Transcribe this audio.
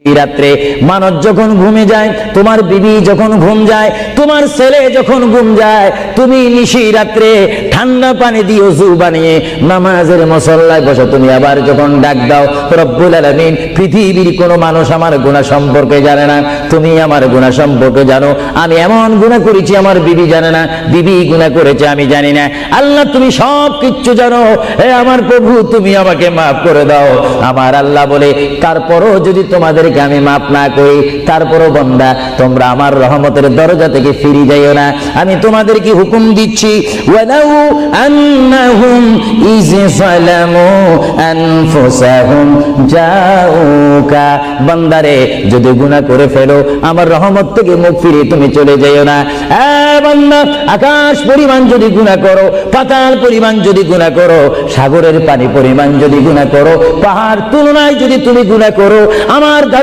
রাত্রে মানুষ যখন ঘুমে যায়, তোমার বিবি যখন ঘুম যায়, তোমার ছেলে যখন ঘুম যায়, তুমি নিশি রাত্রে ঠান্ডা পানি দিয়ে ওযু বানিয়ে নামাজের মুসল্লায় বসো। তুমি আবার যখন ডাক দাও, রব্বুল আলামিন, পৃথিবীর কোনো মানুষ আমার গুনাহ সম্পর্কে জানে না, তুমি আমার গুনাহ সম্পর্কে জানো। আমি এমন গুনাহ করেছি আমার বিবি জানে না, বিবি গুনাহ করেছে আমি জানি না। আল্লাহ তুমি সব কিচ্ছু জানো, হে আমার প্রভু তুমি আমাকে মাফ করে দাও। আমার আল্লাহ বলে, তারপরও যদি তোমাদের আমি মাফ না করি, তারপরও বান্দা তোমরা আমার রহমতের দরজা থেকে ফিরে যাইও না। আমি তোমাদেরকে হুকুম দিচ্ছি, ওয়ালাউ আন্নাহুম ইয যালামু আনফুসাহুম জাউকা, বান্দারে যদি গুনাহ করে ফেলো আমার রহমত থেকে মুখ ফিরিয়ে তুমি চলে যাইও না। বান্দা, আকাশ পরিমাণ যদি গুনাহ করো, পাতাল পরিমাণ যদি গুনাহ করো, সাগরের পানি পরিমাণ যদি গুনাহ করো, পাহাড় তুলনায় যদি তুমি গুনাহ করো, আমার